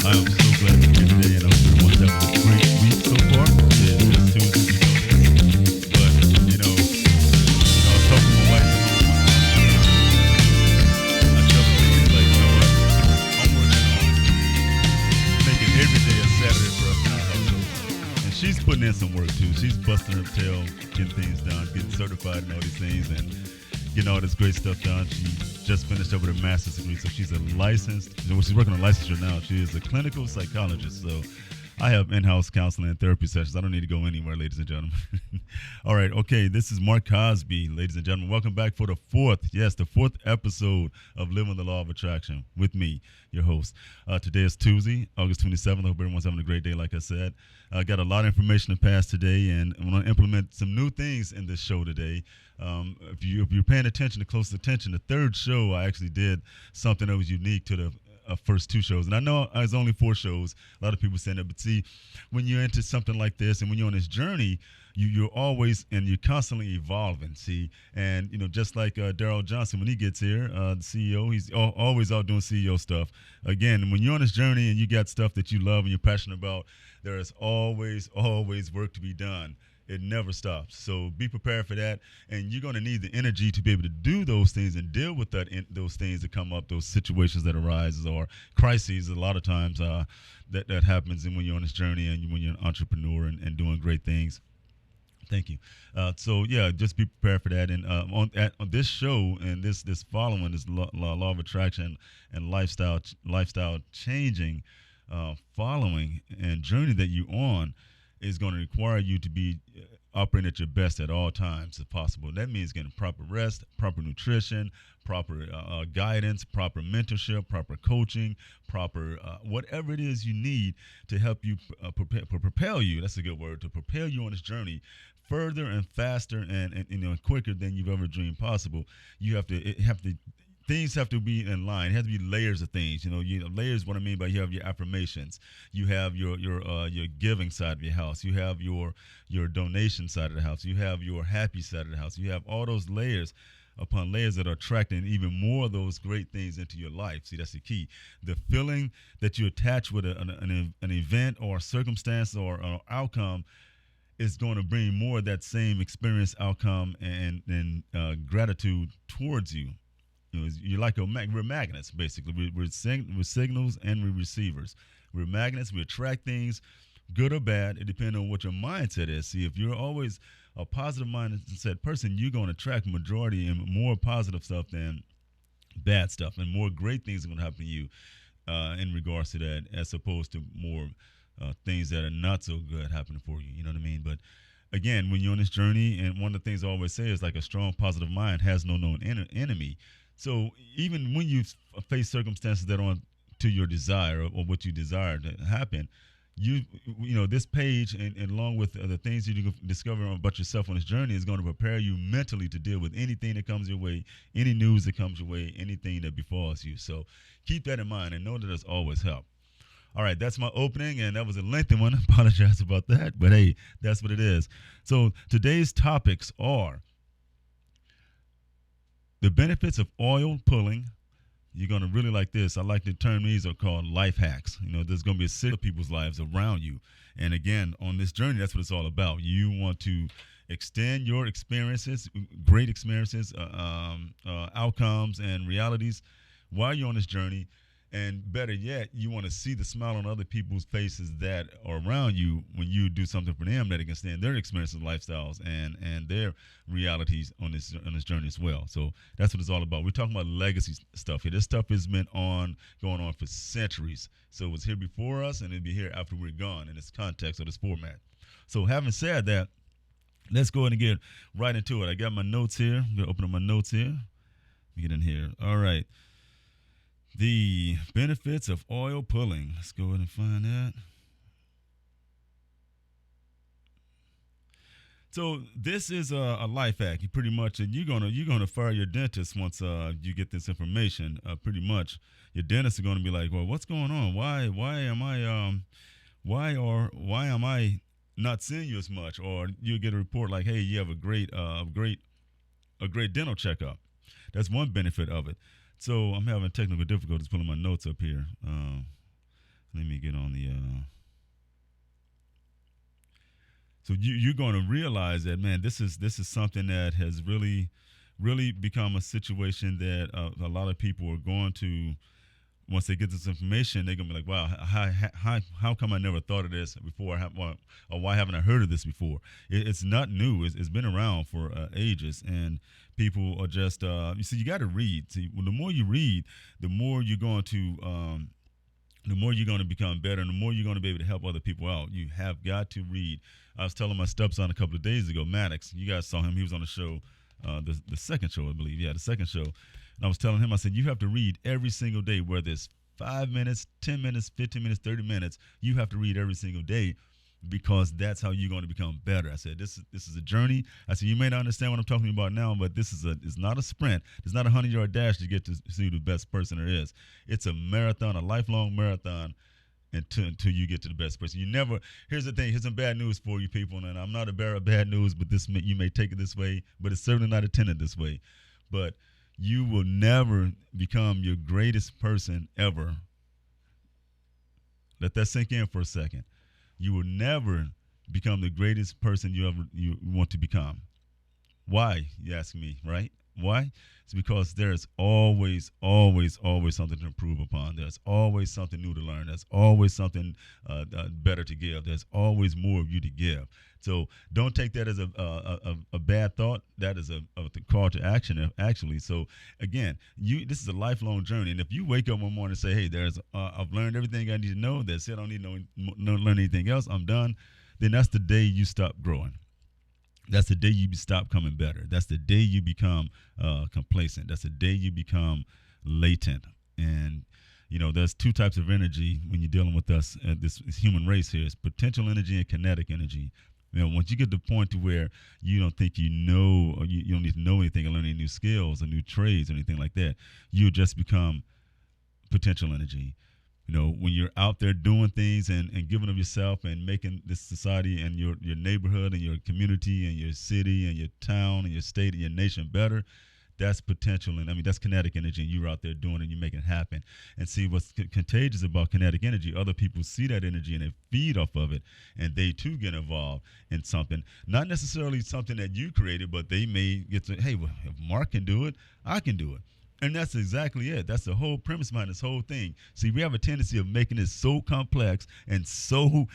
I am so glad to be here today, and I hope everyone's having a great week so far. It's Tuesday, you know this, but I was talking to my wife at home. I tell her things like, I'm working on making every day a Saturday for us in our household, and she's putting in some work too. She's busting her tail, getting things done, getting certified and all these things, and getting all this great stuff done. She just finished up with her master's degree, so she's a licensed. Well, she's working on licensure now. She is a clinical psychologist. So I have in-house counseling and therapy sessions. I don't need to go anywhere, ladies and gentlemen. All right, okay. This is Mark Cosby, ladies and gentlemen. Welcome back for the fourth episode of Living the Law of Attraction with me, your host. Today is Tuesday, August 27th. I hope everyone's having a great day, like I said. I got a lot of information to pass today, and I'm going to implement some new things in this show today. If you're paying close attention, the third show I actually did something that was unique to the first two shows. And I know it's only four shows. A lot of people saying that, but see, when you're into something like this and when you're on this journey, you're always and you're constantly evolving. See, and just like Daryl Johnson when he gets here, the CEO, he's always out doing CEO stuff. Again, when you're on this journey and you got stuff that you love and you're passionate about, there is always work to be done. It never stops. So be prepared for that. And you're going to need the energy to be able to do those things and deal with those things that come up, those situations that arise or crises. A lot of times that happens when you're on this journey and when you're an entrepreneur and doing great things. Thank you. So yeah, just be prepared for that. And on this show and this following this law of attraction and lifestyle changing following and journey that you're on is going to require you to be operating at your best at all times if possible. That means getting proper rest, proper nutrition, proper guidance, proper mentorship, proper coaching, proper whatever it is you need to help you propel you. That's a good word, to propel you on this journey further and faster and quicker than you've ever dreamed possible. Things have to be in line. It has to be layers of things. Layers. What I mean by you have your affirmations, you have your giving side of your house, you have your donation side of the house, you have your happy side of the house. You have all those layers upon layers that are attracting even more of those great things into your life. See, that's the key. The feeling that you attach with an event or a circumstance or an outcome is going to bring more of that same experience, outcome, and gratitude towards you. You're like we're magnets, basically. We're signals and we're receivers. We're magnets. We attract things, good or bad. It depends on what your mindset is. See, if you're always a positive mindset person, you're going to attract majority and more positive stuff than bad stuff, and more great things are going to happen to you in regards to that, as opposed to more things that are not so good happening for you. You know what I mean? But again, when you're on this journey, and one of the things I always say is like a strong positive mind has no known enemy. So even when you face circumstances that aren't to your desire or what you desire to happen, this page and along with the things that you can discover about yourself on this journey is going to prepare you mentally to deal with anything that comes your way, any news that comes your way, anything that befalls you. So keep that in mind and know that there's always help. All right, that's my opening, and that was a lengthy one. I apologize about that, but hey, that's what it is. So today's topics are the benefits of oil pulling. You're going to really like this. I like the term these are called life hacks. There's going to be a set of people's lives around you. And again, on this journey, that's what it's all about. You want to extend your experiences, great experiences, outcomes, and realities while you're on this journey. And better yet, you want to see the smile on other people's faces that are around you when you do something for them that can stand their experiences, lifestyles, and their realities on this journey as well. So that's what it's all about. We're talking about legacy stuff here. This stuff has been going on for centuries. So it was here before us, and it'll be here after we're gone in this context or this format. So having said that, let's go ahead and get right into it. I got my notes here. I'm going to open up my notes here. Let me get in here. All right. The benefits of oil pulling. Let's go ahead and find that. So this is a life hack. You pretty much, and you're gonna fire your dentist once you get this information. Pretty much, your dentist is gonna be like, well, what's going on? Why am I not seeing you as much? Or you get a report like, hey, you have a great dental checkup. That's one benefit of it. So I'm having technical difficulties pulling my notes up here. Let me get on the. So you're going to realize that, man, this is something that has really become a situation that a lot of people are going to, once they get this information, they're gonna be like, wow, how come I never thought of this before, or why haven't I heard of this before? It's not new. It's been around for ages, and people are just you see, you got to read. See, the more you read, the more you're going to become better, and the more you're going to be able to help other people out. You have got to read. I was telling my stepson a couple of days ago, Maddox, you guys saw him. He was on the show, the second show, I believe. Yeah, the second show. And I was telling him, I said, you have to read every single day, whether it's 5 minutes, 10 minutes, 15 minutes, 30 minutes. You have to read every single day, because that's how you're going to become better. I said, this is a journey. I said, you may not understand what I'm talking about now, but it's not a sprint. It's not a 100-yard dash to get to see who the best person there is. It's a marathon, a lifelong marathon, until you get to the best person. Here's the thing, here's some bad news for you people, and I'm not a bearer of bad news, but you may take it this way, but it's certainly not intended this way. But you will never become your greatest person ever. Let that sink in for a second. You will never become the greatest person you want to become. Why, you ask me, right? Why? It's because there's always, always, always something to improve upon. There's always something new to learn. There's always something better to give. There's always more of you to give. So don't take that as a bad thought. That is a call to action, actually. So again, this is a lifelong journey. And if you wake up one morning and say, hey, I've learned everything I need to know. That's it. I don't need to learn anything else. I'm done. Then that's the day you stop growing. That's the day you stop coming better. That's the day you become complacent. That's the day you become latent. And, there's two types of energy when you're dealing with us, this human race here. It's potential energy and kinetic energy. Once you get to the point to where you don't think you know, or you don't need to know anything or learn any new skills or new trades or anything like that, you just become potential energy. When you're out there doing things and giving of yourself and making this society and your neighborhood and your community and your city and your town and your state and your nation better, that's potential. And that's kinetic energy, and you're out there doing it and you're making it happen. And see, what's contagious about kinetic energy, other people see that energy and they feed off of it, and they too get involved in something. Not necessarily something that you created, but they may get to, hey, well, if Mark can do it, I can do it. And that's exactly it. That's the whole premise behind this whole thing. See, we have a tendency of making it so complex and so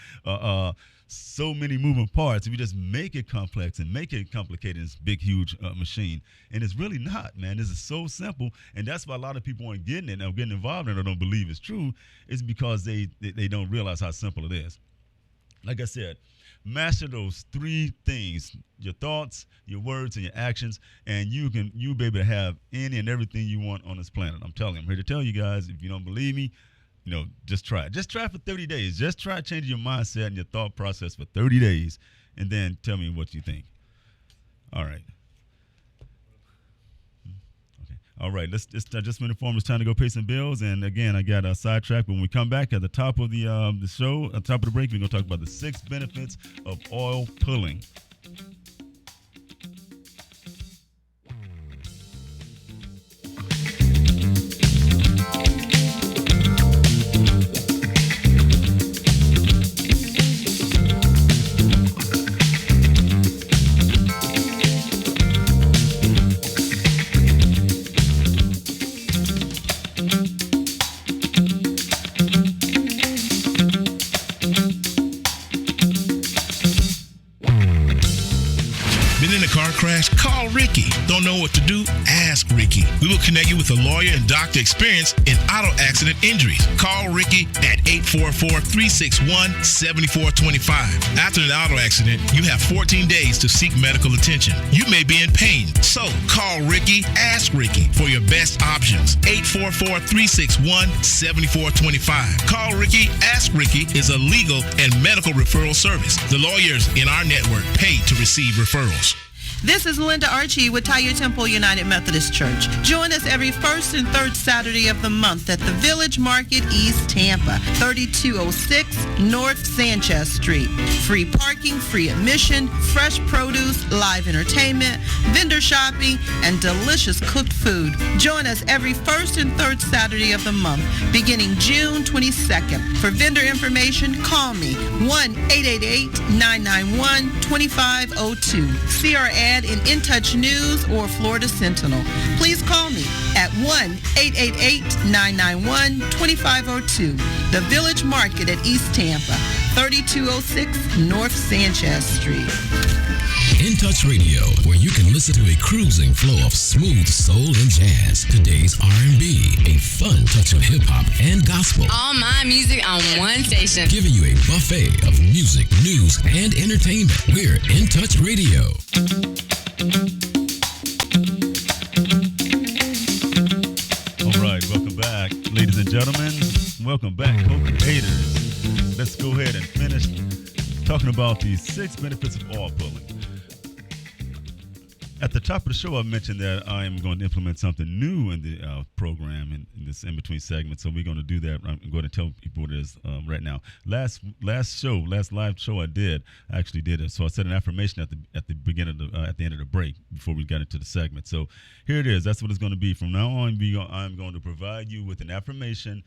many moving parts. We just make it complex and make it complicated in this big, huge machine. And it's really not, man. This is so simple. And that's why a lot of people aren't getting it and getting involved in it or don't believe it's true. It's because they don't realize how simple it is. Like I said, master those three things: your thoughts, your words, and your actions, and you'll be able to have any and everything you want on this planet. I'm telling you, I'm here to tell you guys. If you don't believe me, just try it. Just try it for 30 days. Just try changing your mindset and your thought process for 30 days, and then tell me what you think. All right. All right, let's just been informed it's time to go pay some bills. And again, I got a sidetrack. When we come back at the top of the show, at the top of the break, we're going to talk about the 6 benefits of oil pulling. Crash, call Ricky. Don't know what to do? Ask Ricky. We will connect you with a lawyer and doctor experienced in auto accident injuries. Call Ricky at 844-361-7425. After an auto accident, you have 14 days to seek medical attention. You may be in pain, so call Ricky, ask Ricky for your best options. 844-361-7425. Call Ricky, ask Ricky is a legal and medical referral service. The lawyers in our network pay to receive referrals. This is Linda Archie with Taya Temple United Methodist Church. Join us every first and third Saturday of the month at the Village Market, East Tampa, 3206 North Sanchez Street. Free parking, free admission, fresh produce, live entertainment, vendor shopping, and delicious cooked food. Join us every first and third Saturday of the month, beginning June 22nd. For vendor information, call me 1-888-991-2502. See our ad in In Touch News or Florida Sentinel. Please call me at 1-888-991-2502. The Village Market at East Tampa, 3206 North Sanchez Street. In Touch Radio, where you can listen to a cruising flow of smooth soul and jazz, today's R&B, a fun touch of hip-hop and gospel. All my music on one station. Giving you a buffet of music, news, and entertainment. We're In Touch Radio. All right, welcome back, ladies and gentlemen. Welcome back, co-creators. Let's go ahead and finish talking about the 6 benefits of oil pulling. At the top of the show, I mentioned that I am going to implement something new in the program in this in-between segment. So we're going to do that. I'm going to tell people what it is right now. Last live show I actually did it. So I said an affirmation at the beginning of at the end of the break before we got into the segment. So here it is. That's what it's going to be. From now on, I'm going to provide you with an affirmation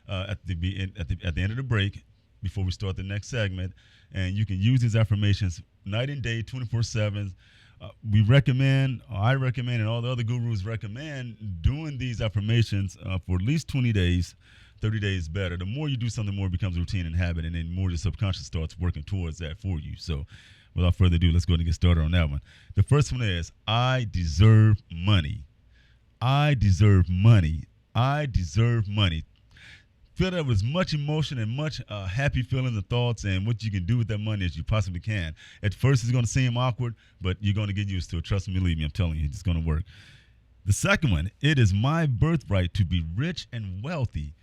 at the end of the break before we start the next segment, and you can use these affirmations night and day, 24/7. I recommend, and all the other gurus recommend doing these affirmations for at least 20 days, 30 days better. The more you do something, the more it becomes a routine and habit, and then more the subconscious starts working towards that for you. So without further ado, let's go ahead and get started on that one. The first one is, I deserve money. I deserve money. I deserve money. Fill that with as much emotion and much happy feelings and thoughts and what you can do with that money as you possibly can. At first, it's going to seem awkward, but you're going to get used to it. Trust me, believe me, I'm telling you, it's going to work. The second one, it is my birthright to be rich and wealthy.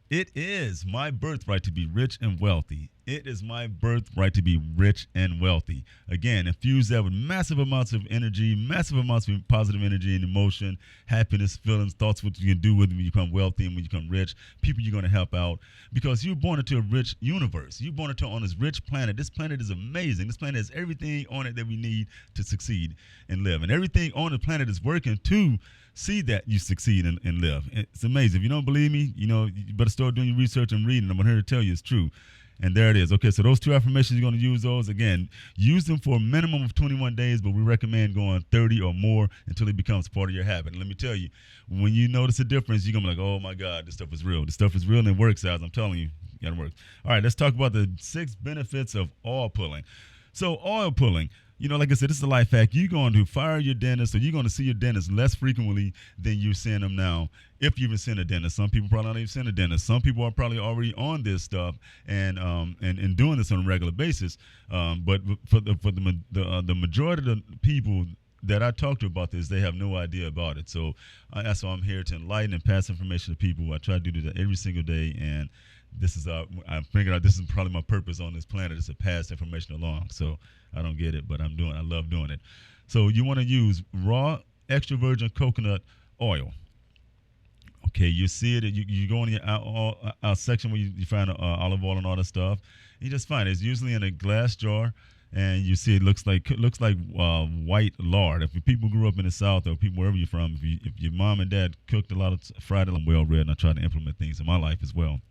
It is my birthright to be rich and wealthy. It is my birthright to be rich and wealthy. Again, infuse that with massive amounts of energy, massive amounts of positive energy and emotion, happiness, feelings, thoughts, what you can do with when you become wealthy and when you become rich, people you're going to help out. Because you're born into a rich universe. You're born into on this rich planet. This planet is amazing. This planet has everything on it that we need to succeed and live. And everything on the planet is working to see that you succeed and live. It's amazing. If you don't believe me, you better start doing your research and reading. I'm here to tell you it's true. And there it is. Okay, so those 2 affirmations, you're going to use those. Again, use them for a minimum of 21 days, but we recommend going 30 or more until it becomes part of your habit. And let me tell you, when you notice a difference, you're going to be like, oh, my God, this stuff is real. This stuff is real and it works, guys. I'm telling you, it got to work. All right, let's talk about the 6 benefits of oil pulling. So oil pulling, like I said, this is a life hack. You're going to fire your dentist, or you're going to see your dentist less frequently than you're seeing them now, if you even seen a dentist. Some people probably not even seeing a dentist. Some people are probably already on this stuff and doing this on a regular basis. But for the majority of the people that I talk to about this, they have no idea about it. So that's why I'm here to enlighten and pass information to people. I try to do that every single day, and this is I figured out this is probably my purpose on this planet, is to pass information along. So I don't get it, but I love doing it. So you want to use raw extra virgin coconut oil. Okay, you see it. You go in our section where you find olive oil and all that stuff. And you just find it. It's usually in a glass jar, and you see it looks like white lard. If people grew up in the South, or people wherever you're from, if your mom and dad cooked a lot of fried, I'm well read, and I try to implement things in my life as well.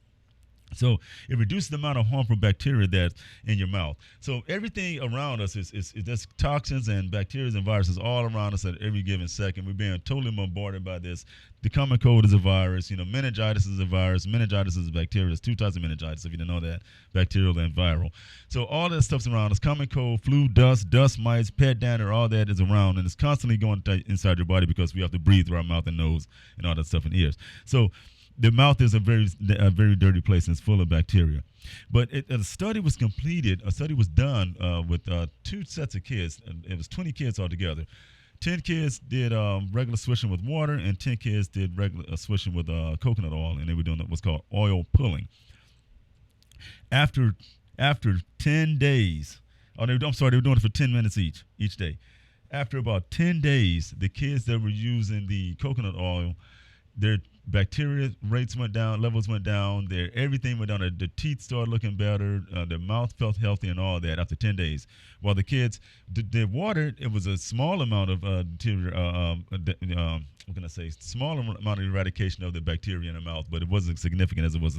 So it reduces the amount of harmful bacteria that's in your mouth. So everything around us is there's toxins and bacteria and viruses all around us at every given second. We're being totally bombarded by this. The common cold is a virus. Meningitis is a virus. Meningitis is a bacteria. There's 2 types of meningitis, if you didn't know that, bacterial and viral. So all that stuff's around us. Common cold, flu, dust mites, pet dander, all that is around, and it's constantly going inside your body because we have to breathe through our mouth and nose and all that stuff in ears. So the mouth is a very dirty place, and it's full of bacteria. But a study was completed. A study was done with 2 sets of kids. It was 20 kids altogether. 10 kids did regular swishing with water, and 10 kids did regular swishing with coconut oil, and they were doing what's called oil pulling. After 10 days, they were doing it for 10 minutes each day. after about 10 days, the kids that were using the coconut oil, their bacteria rates went down, levels went down, everything went down. The teeth started looking better, their mouth felt healthy, and all that after 10 days. While the kids did water, it was a small amount of what can I say? Small amount of eradication of the bacteria in the mouth, but it wasn't significant as it was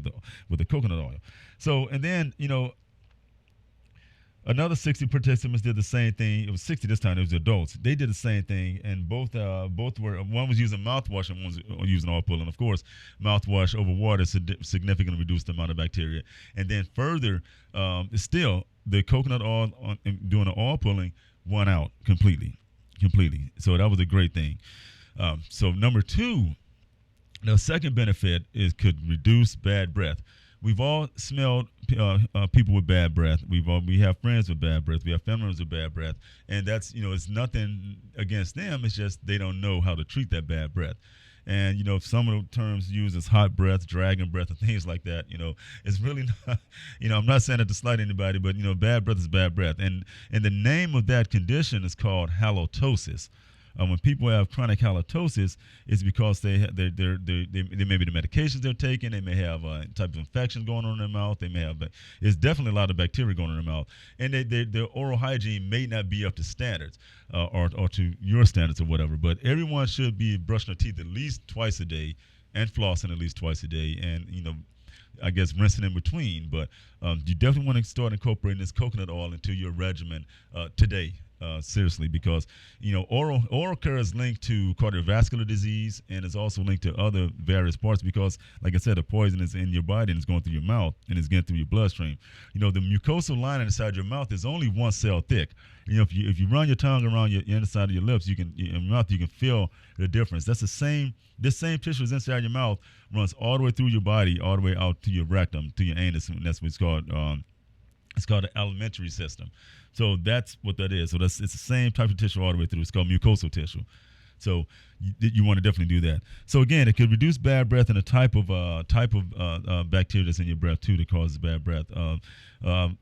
with the coconut oil. So, and then another 60 participants did the same thing. It was 60 this time. It was adults. They did the same thing, and both were. One was using mouthwash and one was using oil pulling. Of course, mouthwash over water significantly reduced the amount of bacteria. And then further, still the coconut oil doing the oil pulling won out completely. So that was a great thing. So number 2, the second benefit could reduce bad breath. We've all smelled people with bad breath. We have friends with bad breath. We have family members with bad breath, and that's it's nothing against them. It's just they don't know how to treat that bad breath. And some of the terms used as hot breath, dragon breath, and things like that. It's really not. I'm not saying it to slight anybody, but bad breath is bad breath, and the name of that condition is called halitosis. When people have chronic halitosis, it's because they may be the medications they're taking. They may have a type of infection going on in their mouth. They may have it's definitely a lot of bacteria going on in their mouth, and their oral hygiene may not be up to standards or to your standards or whatever. But everyone should be brushing their teeth at least twice a day and flossing at least twice a day, and I guess rinsing in between. But you definitely want to start incorporating this coconut oil into your regimen today. Seriously, because oral care is linked to cardiovascular disease and is also linked to other various parts because, like I said, the poison is in your body and it's going through your mouth and it's getting through your bloodstream. The mucosal lining inside your mouth is only 1 cell thick. If you run your tongue around your inside of your lips, in your mouth, you can feel the difference. That's the same. This same tissue is inside your mouth, runs all the way through your body, all the way out to your rectum, to your anus, and that's what it's called. It's called the alimentary system. So that's what that is. So it's the same type of tissue all the way through. It's called mucosal tissue. So you want to definitely do that. So again, it could reduce bad breath and a type of bacteria that's in your breath too that causes bad breath. A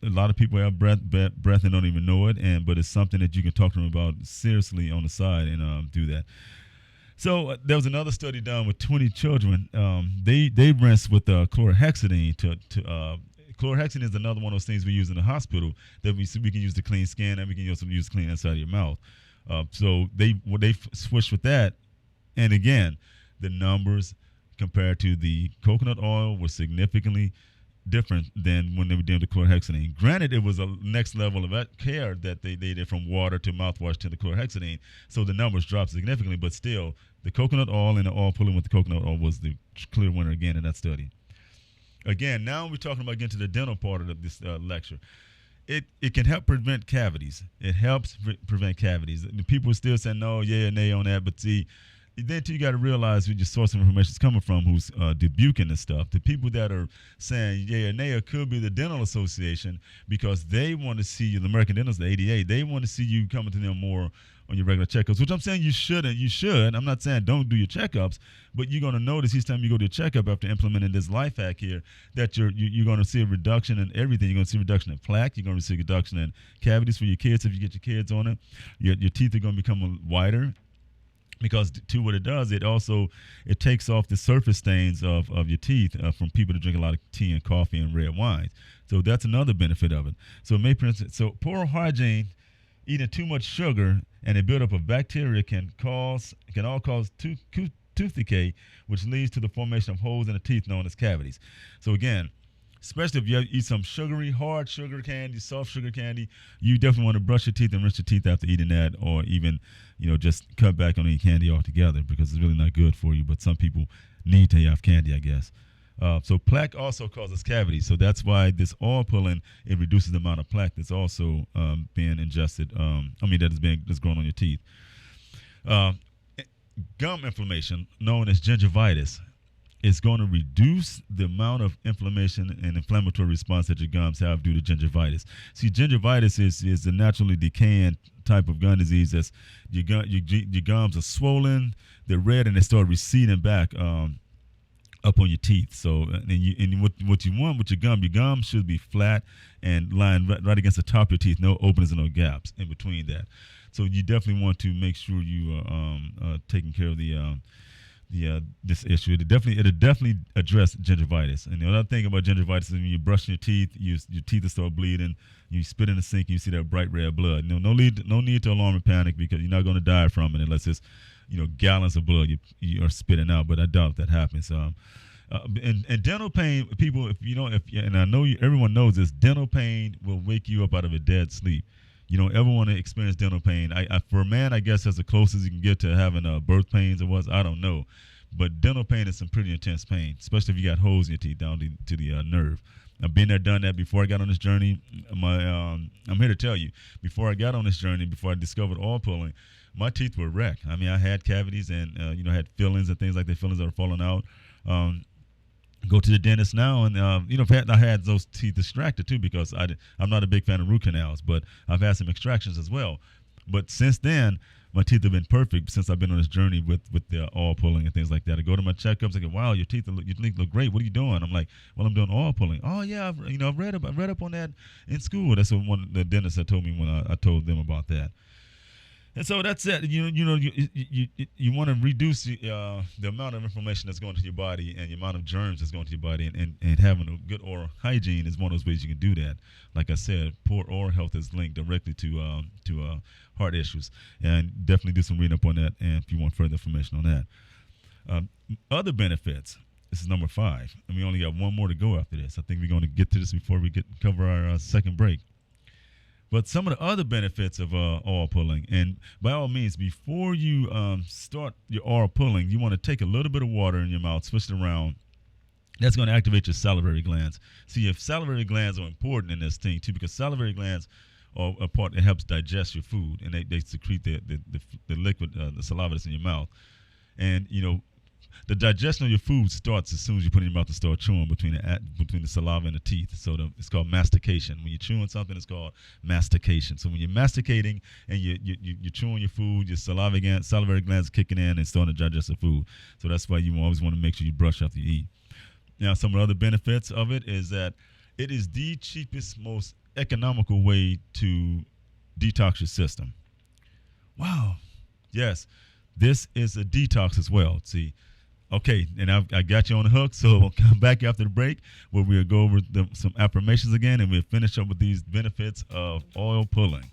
lot of people have breath and don't even know it, but it's something that you can talk to them about seriously on the side and do that. So there was another study done with 20 children. They rinsed with chlorhexidine chlorhexidine is another one of those things we use in the hospital that we can use to clean skin, and we can also use to clean inside of your mouth. So they switched with that, and again, the numbers compared to the coconut oil were significantly different than when they were doing the chlorhexidine. Granted, it was a next level of care that they did from water to mouthwash to the chlorhexidine, so the numbers dropped significantly, but still, the coconut oil and the oil pulling with the coconut oil was the clear winner again in that study. Again, now we're talking about getting to the dental part of this lecture. It can help prevent cavities. It helps prevent cavities. The people are still saying no, yeah, and nay on that, but see, then you got to realize where your source of information is coming from, who's debuking this stuff. The people that are saying yeah and nay could be the Dental Association because they want to see you, the American Dentists, the ADA, they want to see you coming to them more on your regular checkups, which I'm saying you shouldn't. You should. I'm not saying don't do your checkups, but you're going to notice each time you go to your checkup after implementing this life hack here that you're going to see a reduction in everything. You're going to see a reduction in plaque. You're going to see a reduction in cavities for your kids if you get your kids on it. Your teeth are going to become whiter. Because to what it does, it takes off the surface stains of your teeth from people that drink a lot of tea and coffee and red wines. So that's another benefit of it. So poor hygiene, eating too much sugar, and a buildup of bacteria can all cause tooth decay, which leads to the formation of holes in the teeth known as cavities. So again, especially if you eat some hard sugar candy, soft sugar candy, you definitely want to brush your teeth and rinse your teeth after eating that, or even, just cut back on eating candy altogether because it's really not good for you. But some people need to have candy, I guess. So plaque also causes cavities. So that's why this oil pulling, it reduces the amount of plaque that's also being ingested. That's growing on your teeth. Gum inflammation, known as gingivitis, is going to reduce the amount of inflammation and inflammatory response that your gums have due to gingivitis. See, gingivitis is a naturally decaying type of gum disease. That's your gums are swollen, they're red, and they start receding back up on your teeth. So, what you want with your gum should be flat and lying right against the top of your teeth, no openings and no gaps in between that. So you definitely want to make sure you are taking care of this issue. It'll definitely address gingivitis. And the other thing about gingivitis is when you're brushing your teeth, your teeth will start bleeding. You spit in the sink, and you see that bright red blood. No need to alarm and panic, because you're not going to die from it unless it's gallons of blood you are spitting out. But I doubt that happens. And dental pain, people, and I know everyone knows this, dental pain will wake you up out of a dead sleep. You don't ever want to experience dental pain. For a man, I guess that's the closest you can get to having birth pains or what. I don't know. But dental pain is some pretty intense pain, especially if you got holes in your teeth down to the nerve. I've been there, done that before I got on this journey. I'm here to tell you, before I got on this journey, before I discovered oil pulling, my teeth were wrecked. I mean, I had cavities and, had fillings and things like that, fillings that are falling out. Go to the dentist now, and I had those teeth extracted too, because I'm not a big fan of root canals, but I've had some extractions as well. But since then, my teeth have been perfect since I've been on this journey with the oil pulling and things like that. I go to my checkups, I go, wow, your teeth look great. What are you doing? I'm like, well, I'm doing oil pulling. Oh yeah, I've read up on that in school. That's what one of the dentists had told me when I told them about that. And so that's it. You want to reduce the amount of inflammation that's going to your body and the amount of germs that's going to your body, and having a good oral hygiene is one of those ways you can do that. Like I said, poor oral health is linked directly to heart issues, and definitely do some reading up on that. And if you want further information on that, other benefits. This is number 5, and we only got one more to go after this. I think we're going to get to this before we cover our second break. But some of the other benefits of oil pulling, and by all means, before you start your oil pulling, you want to take a little bit of water in your mouth, switch it around. That's going to activate your salivary glands. See, if salivary glands are important in this thing too, because salivary glands are a part that helps digest your food, and they secrete the liquid, the saliva that's in your mouth. And the digestion of your food starts as soon as you put it in your mouth and start chewing between the saliva and the teeth. So it's called mastication. When you're chewing something, it's called mastication. So when you're masticating and you're chewing your food, your salivary glands are kicking in and starting to digest the food. So that's why you always want to make sure you brush after you eat. Now, some of the other benefits of it is that it is the cheapest, most economical way to detox your system. Wow. Yes, this is a detox as well. See. Okay, and I got you on the hook, so we'll come back after the break where we'll go over some affirmations again, and we'll finish up with these benefits of oil pulling.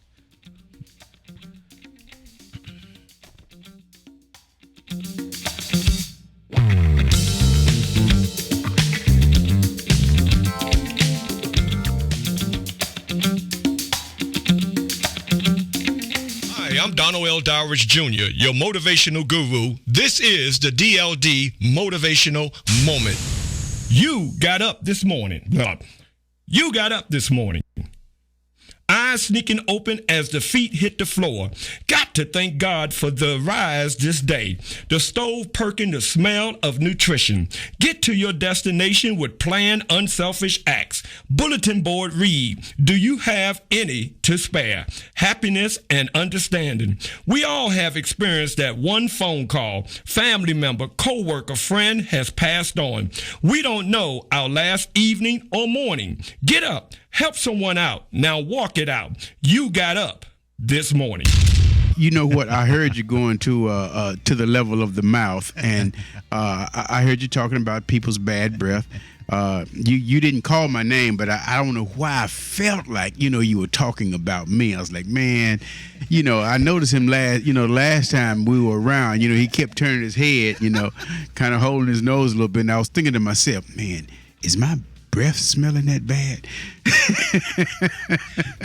I'm Donald L. Dowridge Jr., your motivational guru. This is the DLD Motivational Moment. You got up this morning. Eyes sneaking open as the feet hit the floor. Got to thank God for the rise this day. The stove perking the smell of nutrition. Get to your destination with planned unselfish acts. Bulletin board read, do you have any to spare? Happiness and understanding. We all have experienced that one phone call, family member, coworker, friend has passed on. We don't know our last evening or morning. Get up. Help someone out. Now walk it out. You got up this morning. You know what? I heard you going to the level of the mouth, and I heard you talking about people's bad breath. You didn't call my name, but I don't know why I felt like you were talking about me. I was like, man, I noticed him last time we were around. He kept turning his head, kind of holding his nose a little bit. And I was thinking to myself, man, is my breath smelling that bad?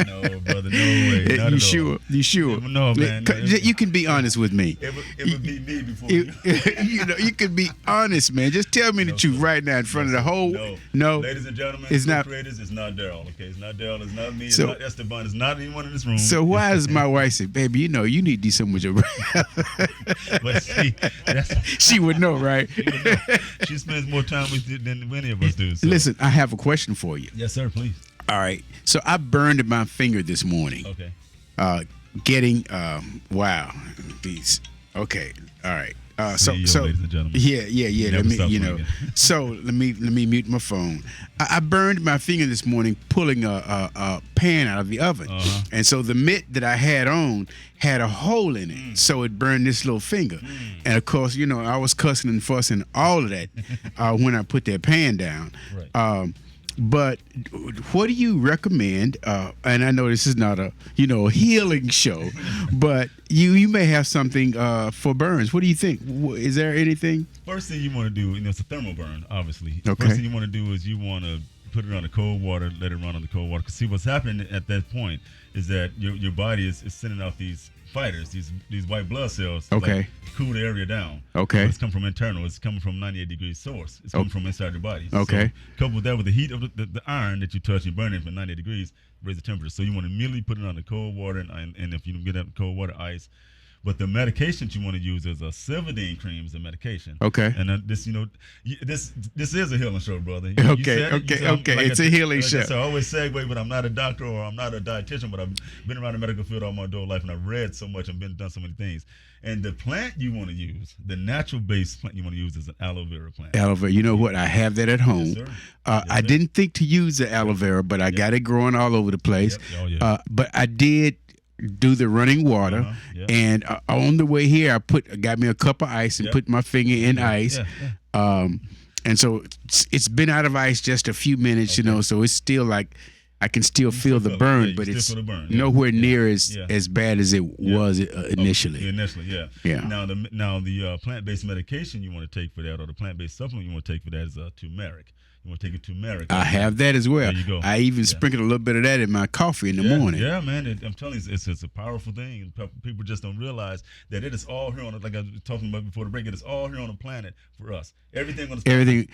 No, brother, no way. Not You at sure? all. You sure? No, man. You can be honest with me. It would be me before you. You can be honest, man. Just tell me the truth right now in front of the whole. No. Ladies and gentlemen, it's not. creators, it's not Daryl. Okay, it's not Daryl. It's not me. It's So- not Esteban. It's not anyone in this room. So why does my wife say, baby, you need to do something with your breath? But see, She would know, right? she spends more time with you than any of us do. So. Listen, I have a question for you. Yes, sir. Please. All right. So I burned my finger this morning. Okay. Getting wow. These. Okay. All right. CEO, So ladies and gentlemen. yeah. Never Let me, stop you know. swinging. So let me mute my phone. I burned my finger this morning pulling a pan out of the oven, and so the mitt that I had on had a hole in it, so it burned this little finger. And of course, you know, I was cussing and fussing all of that when I put that pan down. Right. But what do you recommend? And I know this is not a healing show, but you may have something for burns. What do you think? Is there anything? First thing you want to do, it's a thermal burn, obviously. Okay. First thing you want to do is you want to put it on the cold water, let it run on the cold water. Because see, what's happening at that point is that your body is sending out these fighters, these white blood cells, to Okay. like cool the area down. Okay. It's coming from internal. It's coming from 98 degrees source. It's coming from inside your body. Okay. So couple that with the heat of the iron that you touch, you're burning from 98 degrees, raise the temperature. So you want to immediately put it on the cold water, and if you don't get that cold water, ice. But the medication you want to use is a Silvadene cream is a medication. Okay. And this, this is a healing show, brother. Okay. It's a healing show. I always segue, but I'm not a doctor or I'm not a dietitian, but I've been around the medical field all my adult life, and I've read so much and done so many things. And the plant you want to use, the natural-based plant you want to use, is an aloe vera plant. Aloe vera. You know what? I have that at home. Yes, sir. Yes, I sir. didn't think to use the aloe vera, but I got it growing all over the place. Yep. Oh, yeah. But I did do the running water, Yeah. and on the way here, I got me a cup of ice and Yep. put my finger in ice. Yeah. And so it's been out of ice just a few minutes, so it's still like I can still feel the feel it. burn, Yeah, you but still it's feel the burn. Yeah. nowhere Yeah. near Yeah. as bad as it was initially. Initially, yeah. Yeah. Now the plant-based medication you want to take for that, or the plant-based supplement you want to take for that, is turmeric. You want to take a turmeric. I have that as well. There you go. I even sprinkled a little bit of that in my coffee in the morning. Yeah, man. I'm telling you, it's a powerful thing. And people just don't realize that it is all here on, like I was talking about before the break, it is all here on the planet for us. Everything on the Everything,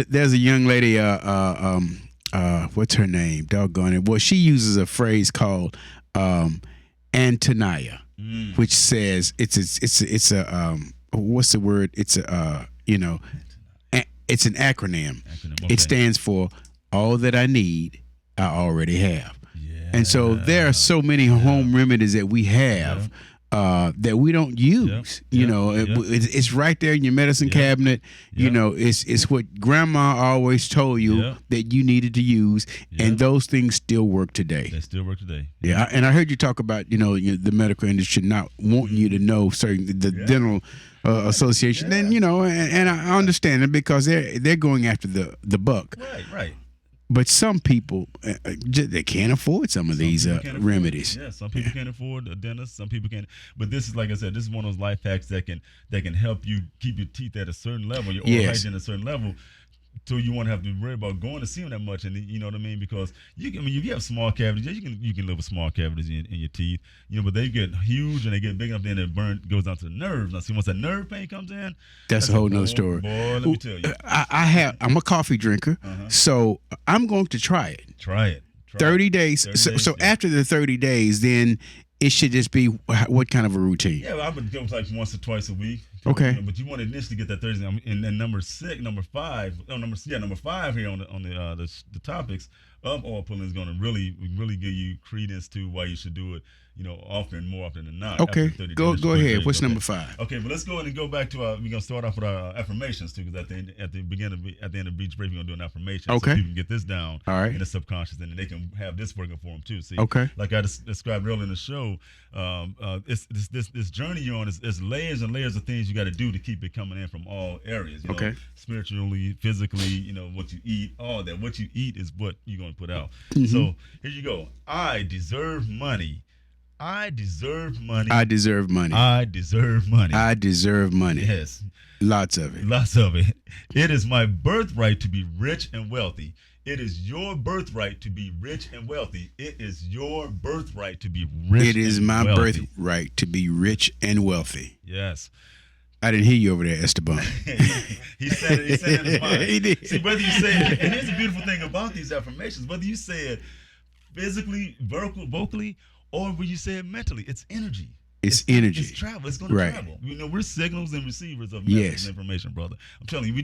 there's a young lady, what's her name? Doggone it. Well, she uses a phrase called Antonia, which says it's a what's the word? It's it's an acronym. Okay. It stands for all that I need, I already have. And so there are so many home remedies that we have that we don't use. It's right there in your medicine cabinet. It's what grandma always told you that you needed to use, and those things still work today. They still work today. Yeah, and I heard you talk about the medical industry not wanting you to know certain the dental association. Then and I understand it because they're going after the buck. Right. But some people they can't afford some of these remedies. Yeah, some people can't afford a dentist. Some people can't. But this is, like I said, this is one of those life hacks that can help you keep your teeth at a certain level, your oral hygiene at a certain level. So you won't have to worry about going to see them that much, and you know what I mean? Because if you have small cavities, you can live with small cavities in your teeth, but they get huge and they get big enough, then it goes down to the nerves. Now, see, once that nerve pain comes in, that's a whole nother story. Boy, let me tell you, I'm a coffee drinker, so I'm going to try it. Try it. 30 days. So after the 30 days, then it should just be what kind of a routine? Yeah, I would go like once or twice a week. Okay. But you want to initially get that Thursday, and then number 5 here on the topics of oil pulling is going to really give you credence to why you should do it. More often than not. Okay, go ahead. What's number 5? Okay, but let's go ahead and go back to we're gonna start off with our affirmations too, because at the end of each break we're gonna do an affirmation. Okay. So people can get this down. All right. In the subconscious, and then they can have this working for them too. See. Okay. Like I described earlier in the show, it's this journey you're on is layers and layers of things you got to do to keep it coming in from all areas. Okay. Spiritually, physically, what you eat, all that. What you eat is what you're gonna put out. Mm-hmm. So here you go. I deserve money. I deserve money. I deserve money. I deserve money. I deserve money. Yes. Lots of it. Lots of it. It is my birthright to be rich and wealthy. It is your birthright to be rich and wealthy. It is your birthright to be rich. It is and my wealthy. birthright to be rich and wealthy. Yes. I didn't hear you over there, Esteban. He said it in his mind. He did. See, whether you say it, and here's the beautiful thing about these affirmations, whether you say it physically, vocally, or when you say it mentally, it's energy. It's energy. It's travel. It's going to travel. We're signals and receivers of messages and information, brother. I'm telling you,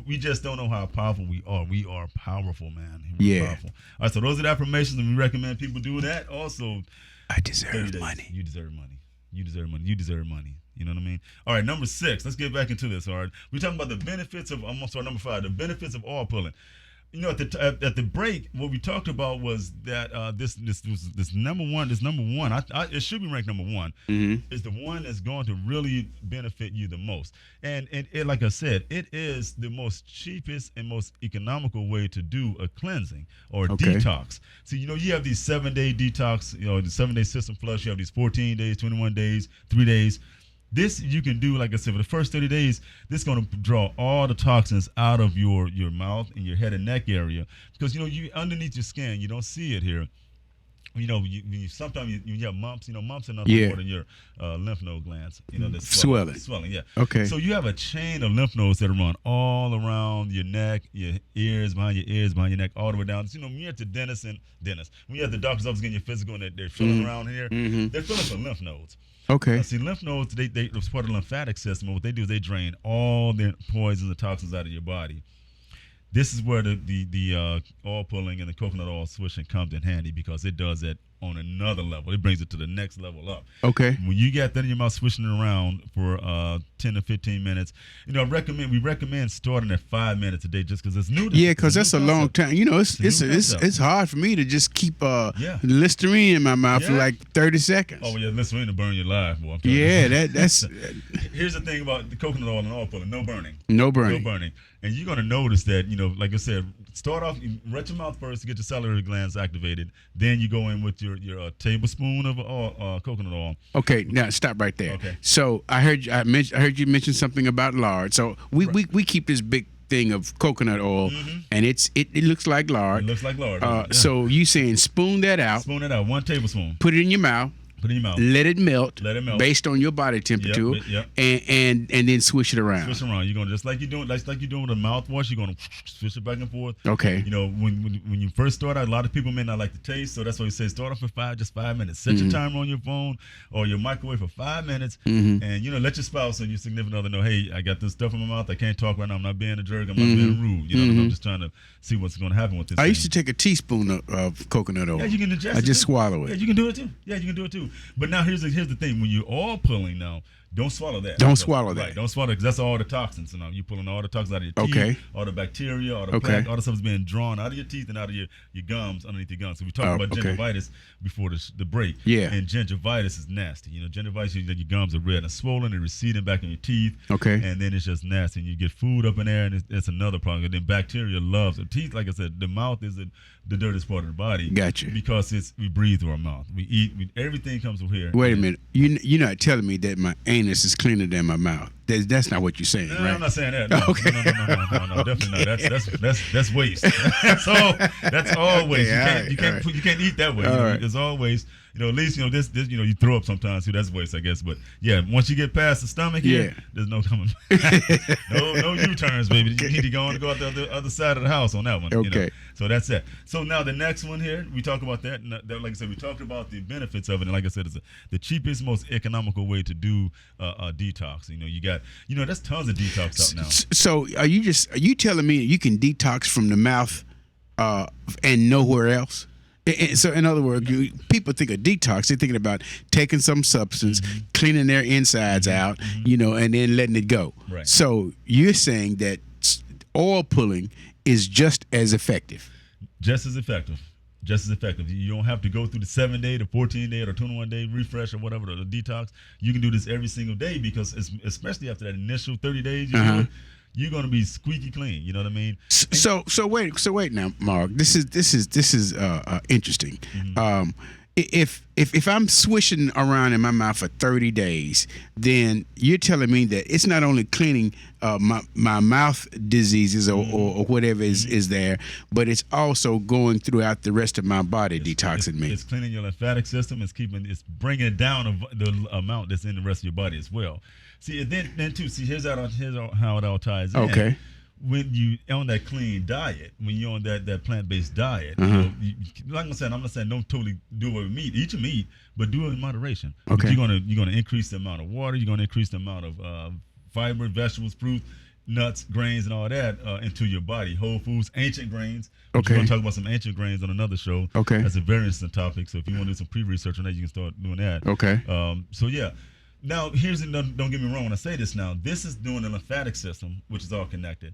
we just don't know how powerful we are. We are powerful, man. We're powerful. All right, so those are the affirmations, and we recommend people do that. Also, I deserve money. You deserve money. You deserve money. You deserve money. You know what I mean? All right, number 6. Let's get back into this. All right, we're talking about the benefits of. I'm sorry, number 5. The benefits of oil pulling. You know, at the break, what we talked about was that this number one, it should be ranked number 1, is the one that's going to really benefit you the most. And it, like I said, it is the most cheapest and most economical way to do a cleansing or detox. So, you know, you have these 7-day detox, you know, the 7-day system flush. You have these 14 days, 21 days, 3 days. This you can do, like I said, for the first 30 days, this is going to draw all the toxins out of your mouth and your head and neck area. Because, you know, you underneath your skin, you don't see it here. You know, sometimes you have mumps. You know, mumps are nothing more than your lymph node glands. You know, that's swelling. Yeah. Okay. So you have a chain of lymph nodes that run all around your neck, your ears, behind your neck, all the way down. So, you know, when you're at the dentist, when you're at the doctor's office getting your physical and they're filling around here, they're filling for lymph nodes. Okay. See, lymph nodes, it's part of the lymphatic system. And what they do is they drain all the poisons and toxins out of your body. This is where the oil pulling and the coconut oil swishing comes in handy, because it does that on another level. It brings it to the next level up. Okay. When you got that in your mouth, swishing it around for 10 to 15 minutes, you know, we recommend starting at 5 minutes a day, just because it's new. Because that's a long time. You know, it's hard for me to just keep Listerine in my mouth for like 30 seconds. Oh yeah, Listerine will burn your life, boy. That's. Here's the thing about the coconut oil and oil pulling: no burning. No burning. And you're gonna notice that, you know, like I said, start off, wet your mouth first to get your salivary glands activated. Then you go in with your tablespoon of coconut oil. Okay, now stop right there. Okay. So I heard you mention something about lard. So we keep this big thing of coconut oil, and it looks like lard. It looks like lard. So you saying spoon that out? Spoon it out, 1 tablespoon. Put it in your mouth. Put it in your mouth. Let it melt. Based on your body temperature. Yep. And then swish it around. Swish around. You're gonna just like you're doing with a mouthwash. You're gonna swish it back and forth. Okay. You know, when you first start out, a lot of people may not like the taste, so that's why we say start off with 5 minutes. Set your timer on your phone or your microwave for 5 minutes, and you know, let your spouse or your significant other know, hey, I got this stuff in my mouth. I can't talk right now. I'm not being a jerk. I'm not being rude. You know, I'm just trying to see what's going to happen with this. I used to take a teaspoon of coconut oil. Yeah, you can ingest it. I just swallow it. Yeah, you can do it too. But now here's the thing: when you're oil pulling now, don't swallow that. Don't swallow that. Right, don't swallow it, because that's all the toxins. So now you're pulling all the toxins out of your teeth, all the bacteria, all the plaque, all the stuff is being drawn out of your teeth and out of your gums, underneath your gums. So we talked about gingivitis before the break. Yeah. And gingivitis is nasty. You know, gingivitis, your gums are red and swollen and receding back in your teeth. Okay. And then it's just nasty. And you get food up in there, and it's another problem. And then bacteria loves it. Teeth, like I said, the mouth is the dirtiest part of the body. Gotcha. Because we breathe through our mouth. We eat. Everything comes from here. Wait a minute. You're not telling me that my anus is cleaner than my mouth. That's not what you're saying, right? I'm not saying that. No, okay. No, definitely not. That's waste. That's all waste. You can't eat that way. There's always, at least this you throw up sometimes too. That's waste, I guess. But yeah, once you get past the stomach here, there's no coming back. no U-turns, baby. You need to go out the other side of the house on that one. Okay. So that's it. So now the next one here, we talk about that. Like I said, we talked about the benefits of it, and like I said, it's the cheapest, most economical way to do a detox. You got, there's tons of detox out now. So are you telling me you can detox from the mouth and nowhere else? So in other words, people think of detox, they're thinking about taking some substance, cleaning their insides out, and then letting it go. Right. So you're saying that oil pulling is just as effective. Just as effective. You don't have to go through the 7-day, the 14-day, or the 21-day refresh or whatever, the detox. You can do this every single day, because especially after that initial 30 days, you're going to be squeaky clean. You know what I mean? So wait now, Mark. This is interesting. If I'm swishing around in my mouth for 30 days, then you're telling me that it's not only cleaning my mouth diseases or whatever is there, but it's also going throughout the rest of my body, detoxing me. It's cleaning your lymphatic system. It's bringing it down of the amount that's in the rest of your body as well. See, then too. See, here's how it all ties in. Okay. When you on that clean diet, when you're on that plant-based diet, like I said, I'm not saying don't totally do it with meat. Eat your meat, but do it in moderation. Okay. You're gonna increase the amount of water. You're gonna increase the amount of fiber, vegetables, fruit, nuts, grains, and all that into your body. Whole foods, ancient grains. Okay. We're gonna talk about some ancient grains on another show. Okay. That's a very interesting topic. So if you want to do some pre-research on that, you can start doing that. Okay. So yeah. Now, don't get me wrong when I say this now. This is doing the lymphatic system, which is all connected.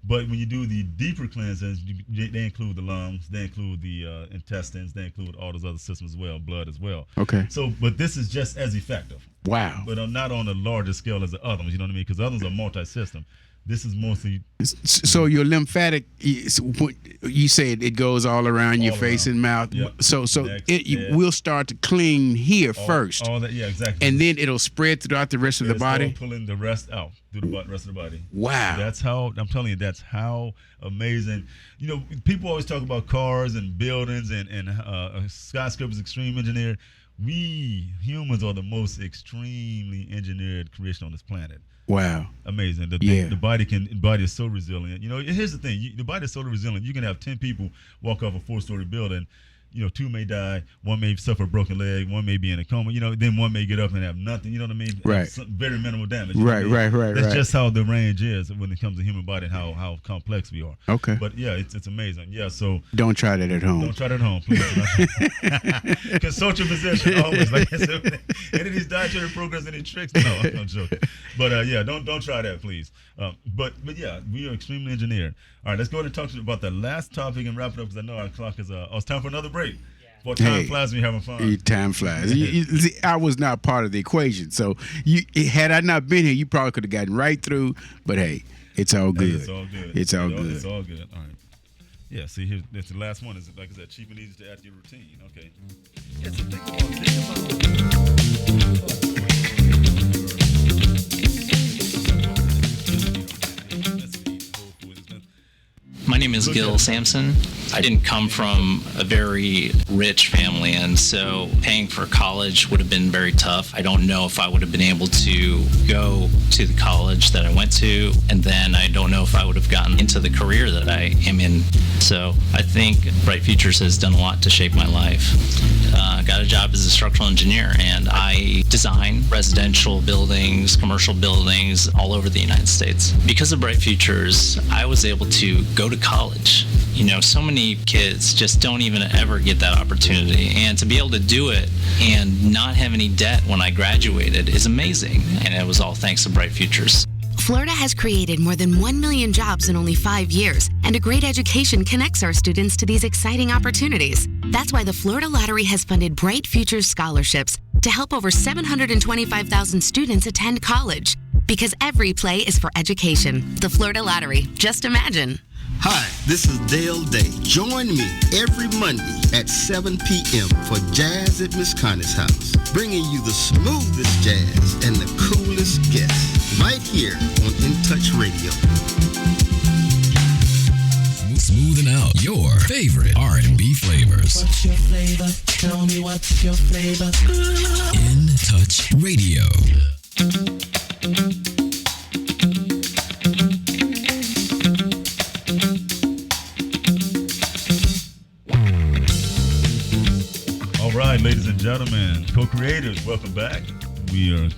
But when you do the deeper cleansings, they include the lungs, they include the intestines, they include all those other systems as well, blood as well. Okay. So, but this is just as effective. Wow. But not on a larger scale as the other ones, you know what I mean? Because the others are multi-system. This is mostly. So your lymphatic, you said it goes all around your face and mouth. Yep. So Next, it will start to clean here first. All that, yeah, exactly. And then it'll spread throughout the rest of the body. Pulling the rest out through the rest of the body. Wow. That's how, I'm telling you, that's how amazing. You know, people always talk about cars and buildings and skyscrapers, extreme engineered. We humans are the most extremely engineered creation on this planet. Wow. Amazing. The body is so resilient. You know, here's the thing. The body is so resilient. You can have 10 people walk off a 4-story building. You know, 2 may die, 1 may suffer a broken leg, 1 may be in a coma, you know, then 1 may get up and have nothing, you know what I mean? Right. Very minimal damage. Right. That's just how the range is when it comes to human body and how complex we are. Okay. But yeah, it's amazing. Yeah, so. Don't try that at home. Don't try that at home, please. Consult your physician always. Like I said, any of these dietary programs, any tricks? No, I'm joking. But yeah, don't try that, please. But yeah, we are extremely engineered. All right, let's go ahead and talk about the last topic and wrap it up because I know our clock is. It's time for another break. Well, time flies when you're having fun. Time flies. See, I was not part of the equation, so had I not been here, you probably could have gotten right through. But hey, it's all good. It's all good. It's all good. It's all good. All right. Yeah. See, here, that's the last one. Is like I said, cheap and easy to add to your routine. Okay. Yeah, so think about. My name is Gil Sampson. I didn't come from a very rich family, and so paying for college would have been very tough. I don't know if I would have been able to go to the college that I went to, and then I don't know if I would have gotten into the career that I am in. So I think Bright Futures has done a lot to shape my life. I got a job as a structural engineer, and I design residential buildings, commercial buildings all over the United States. Because of Bright Futures, I was able to go to college. You know, so many kids just don't even ever get that opportunity, and to be able to do it and not have any debt when I graduated is amazing, and it was all thanks to Bright Futures. Florida has created more than 1 million jobs in only 5 years, and a great education connects our students to these exciting opportunities. That's why the Florida Lottery has funded Bright Futures scholarships to help over 725,000 students attend college. Because every play is for education. The Florida Lottery. Just imagine. Hi, this is Dale Day. Join me every Monday at 7 p.m. for Jazz at Miss Connie's house, bringing you the smoothest jazz and the coolest guests, right here on In Touch Radio. Smoothing out your favorite R&B flavors. What's your flavor? Tell me what's your flavor. In Touch Radio. All right, ladies and gentlemen, co-creators, welcome back. We are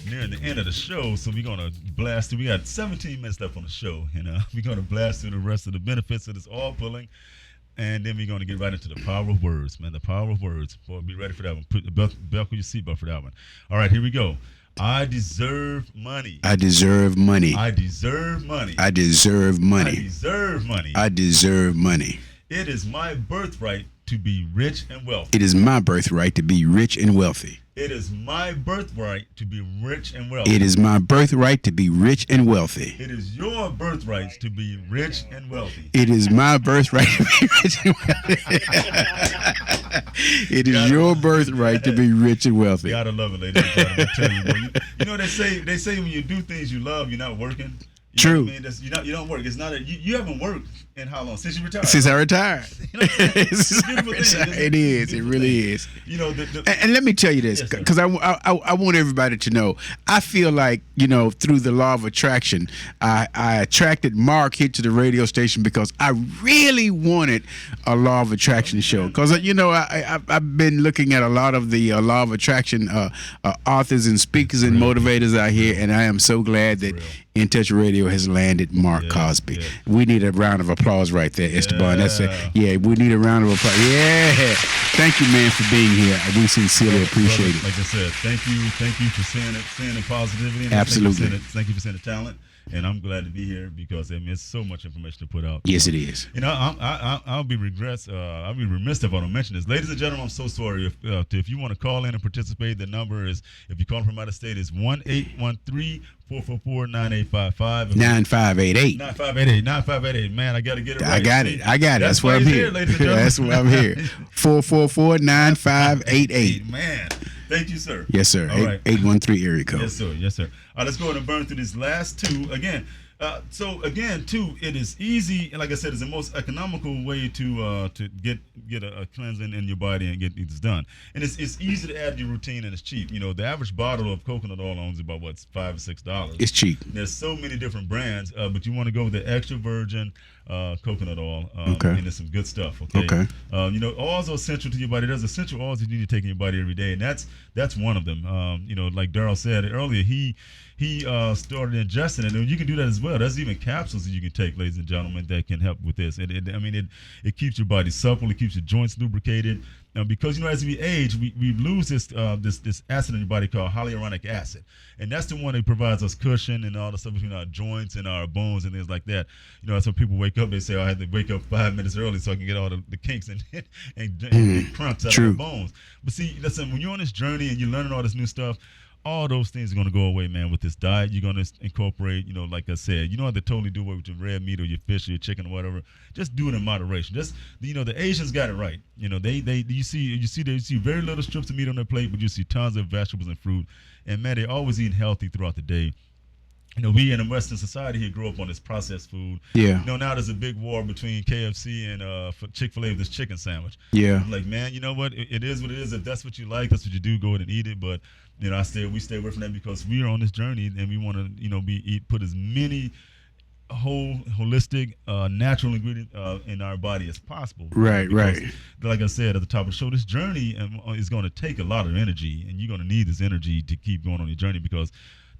nearing the end of the show, so we're going to blast through. We got 17 minutes left on the show, and we're going to blast through the rest of the benefits of this all pulling, and then we're going to get right into the power of words, man, the power of words. Boy, be ready for that one. Put buckle your seatbelt for that one. All right, here we go. I deserve money. I deserve money. I deserve money. I deserve money. I deserve money. I deserve money. It is my birthright to be rich and wealthy. It is my birthright to be rich and wealthy. It is my birthright to be rich and wealthy. It is my birthright to be rich and wealthy. It is your birthright to be rich and wealthy. It is my birthright to be rich and wealthy. It is your birthright to be rich and wealthy. Gotta love it, ladies and gentlemen. I tell you, boy, you know they say when you do things you love, you're not working. You True. know what I mean? You don't work. It's not you haven't worked in how long? Since you retired. Since I retired. You know it's a beautiful thing. It is. It really is. You know, and let me tell you this, because I want everybody to know. I feel like, you know, through the law of attraction, I attracted Mark here to the radio station because I really wanted a law of attraction show. Because, you know, I've been looking at a lot of the law of attraction authors and speakers and motivators out here, and I am so glad that In Touch Radio has landed Mark Cosby. Yeah. We need a round of applause right there, Esteban. That's it. Yeah, we need a round of applause. Yeah. Thank you, man, for being here. We sincerely appreciate it. Like I said, thank you for seeing it positively. And Absolutely. Thank you for seeing the talent. And I'm glad to be here because I mean it's so much information to put out. Yes, it is. You know, I'll be remiss if I don't mention this, ladies and gentlemen. I'm so sorry if you want to call in and participate. The number is, if you call from out of state, is 1-813-444-9855. 9588. 9588. Man, I got to get it right. I got it. That's why I'm here. That's why I'm here. 444-9588. Man. Thank you, sir. Yes, sir. All right. 813 area code. Yes, sir. Yes, sir. All right, let's go ahead and burn through these last two again. So again, too, it is easy, and like I said, it's the most economical way to get a cleansing in your body and get this done. And it's easy to add to your routine, and it's cheap. You know, the average bottle of coconut oil is about $5 or $6. It's cheap. There's so many different brands, but you want to go with the extra virgin coconut oil. Okay. And it's some good stuff. Okay. You know, oils are essential to your body. There's essential oils that you need to take in your body every day, and that's one of them. You know, like Darryl said earlier, he started ingesting it, and you can do that as well. There's even capsules that you can take, ladies and gentlemen, that can help with this. It keeps your body supple, it keeps your joints lubricated. Because, you know, as we age, we lose this acid in your body called hyaluronic acid, and that's the one that provides us cushion and all the stuff between our joints and our bones and things like that. You know, that's when people wake up, they say, I had to wake up 5 minutes early so I can get all the kinks and crunks out of the bones. But see, listen, when you're on this journey and you're learning all this new stuff, all those things are going to go away, man. With this diet, you're going to incorporate, you know, like I said, you don't have to totally do away with your red meat or your fish or your chicken or whatever. Just do it in moderation. Just, you know, the Asians got it right. You know, you see very little strips of meat on their plate, but you see tons of vegetables and fruit. And man, they always eat healthy throughout the day. You know, we in a Western society here grew up on this processed food. Yeah. You know, now there's a big war between KFC and Chick-fil-A with this chicken sandwich. Yeah. I'm like, man, you know what? It is what it is. If that's what you like, that's what you do. Go ahead and eat it. But you know, we stay away from that because we are on this journey and we want to, you know, put as many holistic, natural ingredients in our body as possible. Right. Like I said at the top of the show, this journey is going to take a lot of energy, and you're going to need this energy to keep going on your journey because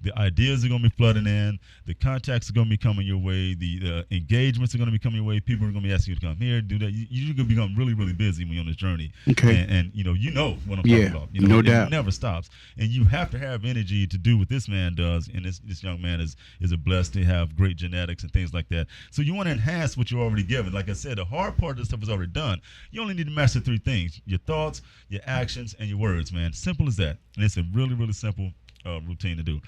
the ideas are going to be flooding in, the contacts are going to be coming your way, the engagements are going to be coming your way, people are going to be asking you to come here, do that. You're going to become really, really busy when you're on this journey. Okay. And you know what I'm talking about. You know, no doubt. It never stops. And you have to have energy to do what this man does, and this young man is blessed to have great genetics and things like that. So you want to enhance what you're already given. Like I said, the hard part of this stuff is already done. You only need to master three things: your thoughts, your actions, and your words, man. Simple as that. And it's a really, really simple routine to do.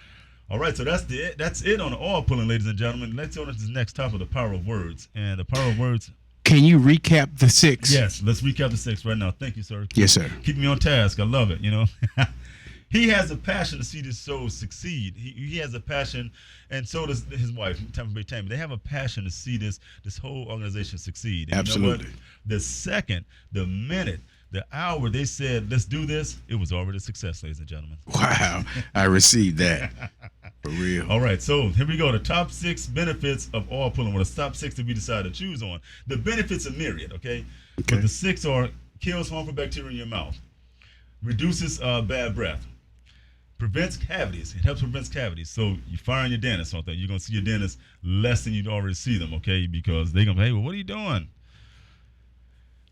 All right, so that's it on the oil pulling, ladies and gentlemen. Let's go on to the next topic, the power of words. And the power of words. Can you recap the 6? Yes, let's recap the 6 right now. Thank you, sir. Yes, sir. Keep me on task. I love it, you know. He has a passion to see this show succeed. He has a passion, and so does his wife, Tampa Bay Tammy. They have a passion to see this whole organization succeed. And absolutely. You know what? The second, the minute, the hour they said, let's do this, it was already a success, ladies and gentlemen. Wow. I received that. For real. All right, so here we go. The top 6 benefits of oil pulling, or the top 6 that we decided to choose on. The benefits are myriad, okay? But the 6 are: kills harmful bacteria in your mouth, reduces bad breath, prevents cavities. It helps prevent cavities. So you firing your dentist on that. You're going to see your dentist less than you'd already see them, okay? Because they're going to be, hey, well, what are you doing?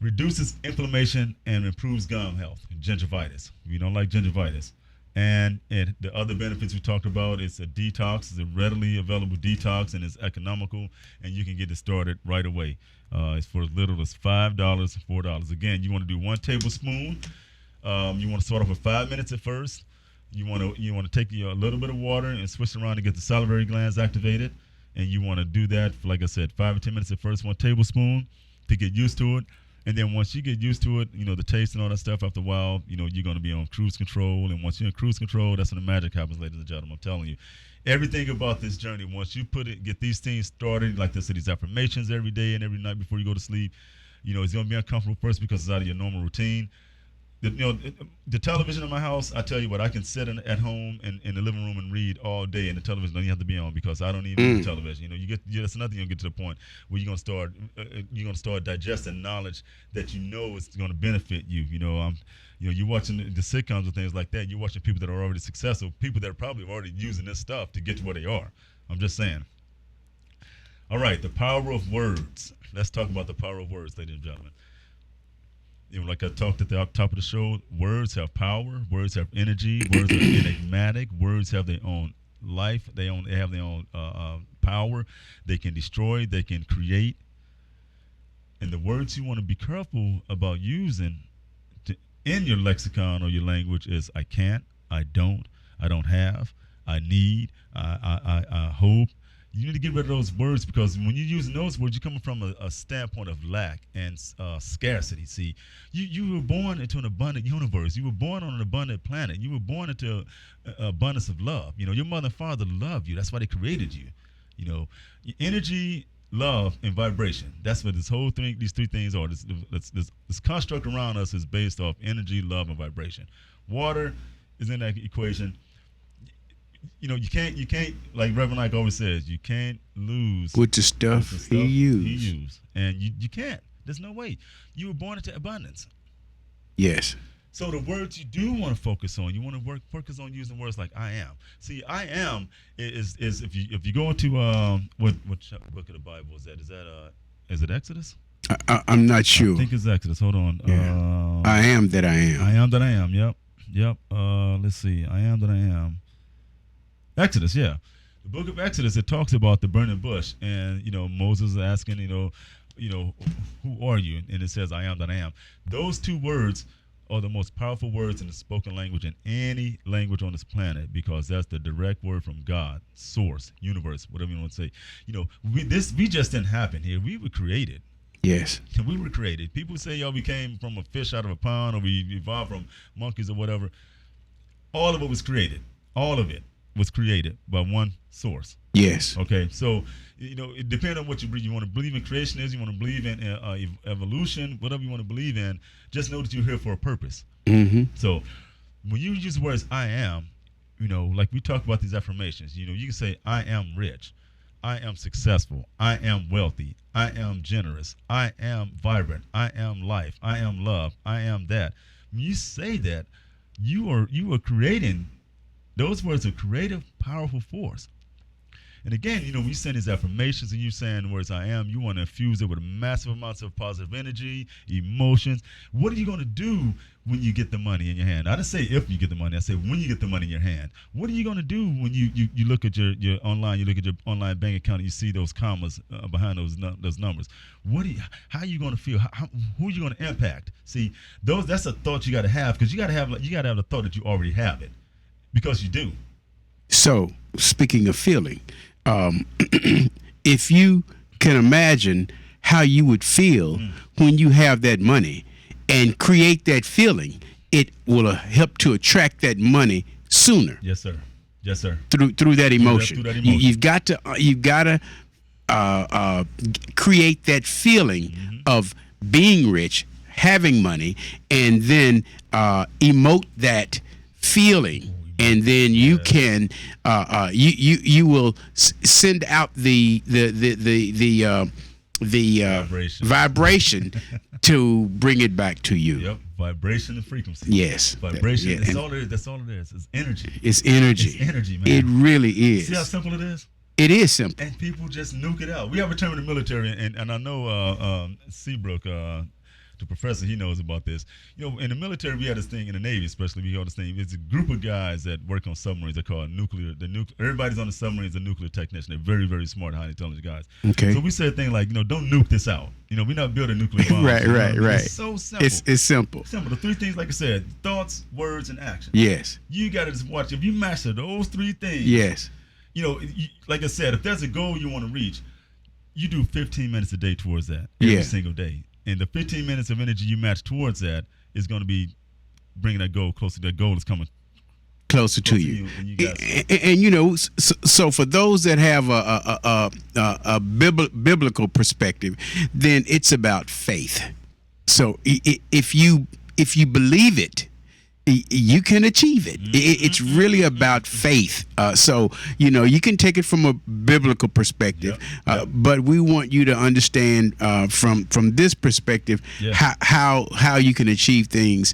Reduces inflammation and improves gum health, gingivitis. We don't like gingivitis. And the other benefits we talked about is a detox. It's a readily available detox, and it's economical, and you can get it started right away. It's for as little as $5 or $4. Again, you want to do 1 tablespoon. You want to start off with 5 minutes at first. You want to take a little bit of water and switch it around to get the salivary glands activated. And you want to do that for, like I said, 5 or 10 minutes at first, 1 tablespoon to get used to it. And then once you get used to it, you know, the taste and all that stuff, after a while, you know, you're going to be on cruise control. And once you're in cruise control, that's when the magic happens, ladies and gentlemen. I'm telling you. Everything about this journey, once you get these things started, like this, these affirmations every day and every night before you go to sleep, you know, it's going to be uncomfortable first because it's out of your normal routine. The television in my house, I tell you what, I can sit at home in the living room and read all day, and the television doesn't have to be on because I don't even use television. You know, that's another thing. You'll get to the point where you're gonna start digesting knowledge that you know is going to benefit you. You know, you're watching the sitcoms and things like that. You're watching people that are already successful, people that are probably already using this stuff to get to where they are. I'm just saying. All right, the power of words. Let's talk about the power of words, ladies and gentlemen. You know, like I talked at the top of the show, words have power, words have energy, words are enigmatic, words have their own life, they have their own power. They can destroy, they can create. And the words you want to be careful about using in your lexicon or your language is I can't, I don't have, I need, I hope. You need to get rid of those words, because when you're using those words, you're coming from a standpoint of lack and scarcity. See, you were born into an abundant universe. You were born on an abundant planet. You were born into abundance of love. You know, your mother and father loved you. That's why they created you. You know, energy, love, and vibration. That's what this whole thing, these three things are. This construct around us is based off energy, love, and vibration. Water is in that equation. You know, you can't, like Reverend Ike always says, you can't lose with the stuff he used. And you can't. There's no way. You were born into abundance. Yes. So the words you do want to focus on, you want to focus on using words like I am. See, I am is if you go into what book of the Bible is that? Is it Exodus? I'm not sure. I think it's Exodus. Hold on. Yeah. I am that I am. I am that I am. Yep. Let's see. I am that I am. Exodus, yeah. The book of Exodus, it talks about the burning bush, and Moses is asking, who are you? And it says, I am that I am. Those two words are the most powerful words in the spoken language in any language on this planet, because that's the direct word from God, source, universe, whatever you want to say. We just didn't happen here. We were created. Yes. We were created. People say, we came from a fish out of a pond, or we evolved from monkeys or whatever. All of it was created. All of it was created by one source. Yes. Okay, so it depends on what you believe. You want to believe in creationism, you want to believe in evolution, whatever you want to believe in. Just know that you're here for a purpose. Mm-hmm. So when you use words I am, like we talk about these affirmations. You can say I am rich, I am successful, I am wealthy, I am generous, I am vibrant, I am life, I am love, I am that. When you say that, you are creating. Those words are creative, powerful force. And again, when you send these affirmations and you saying the words I am, you want to infuse it with massive amounts of positive energy, emotions. What are you going to do when you get the money in your hand? I didn't say if you get the money. I said when you get the money in your hand. What are you going to do when you look at your online, you look at your online bank account and you see those commas behind those numbers? How are you going to feel? Who are you going to impact? See, that's a thought you got to have, because you got to have the thought that you already have it. Because you do. So, speaking of feeling, if you can imagine how you would feel when you have that money and create that feeling, it will help to attract that money sooner. Yes, sir. Yes, sir. Through that emotion. Through that emotion. You've got to create that feeling of being rich, having money, and then emote that feeling. And then you can you will send out the vibration to bring it back to you. Yep, vibration and frequency. Yes, vibration. That's all it is. That's all it is. It's energy. It's energy. It's energy, man. It really is. See how simple it is? It is simple. And people just nuke it out. We have a term in the military, and I know Seabrook, the professor, he knows about this. In the military, we had this thing, in the Navy especially, we had this thing. It's a group of guys that work on submarines. They're called everybody's on the submarine is a nuclear technician. They're very, very smart, highly intelligent guys. Okay. So we said a thing like, don't nuke this out. We're not building nuclear bombs. Right. It's so simple. It's simple. Simple. The three things, like I said, thoughts, words, and action. Yes. You got to just watch. If you master those three things. Yes. Like I said, if there's a goal you want to reach, you do 15 minutes a day towards that every single day. And the 15 minutes of energy you match towards that is going to be bringing that goal closer. That goal is coming closer to you. And so for those that have a biblical perspective, then it's about faith. So if you believe it, you can achieve it. It's really about faith. So you can take it from a biblical perspective, but we want you to understand from this perspective how you can achieve things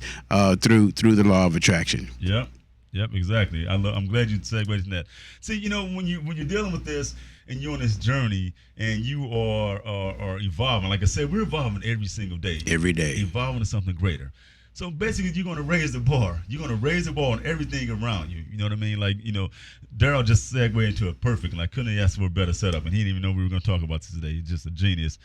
through the law of attraction. Yeah. Yep, exactly. I'm glad you segued into that. See, you know, when you're dealing with this and you're on this journey and you are evolving, like I said, we're evolving every single day. Every day. Evolving to something greater. So basically, you're going to raise the bar. You're going to raise the bar on everything around you. You know what I mean? Like, you know, Daryl just segued into it perfect. And I couldn't ask for a better setup. And he didn't even know we were going to talk about this today. He's just a genius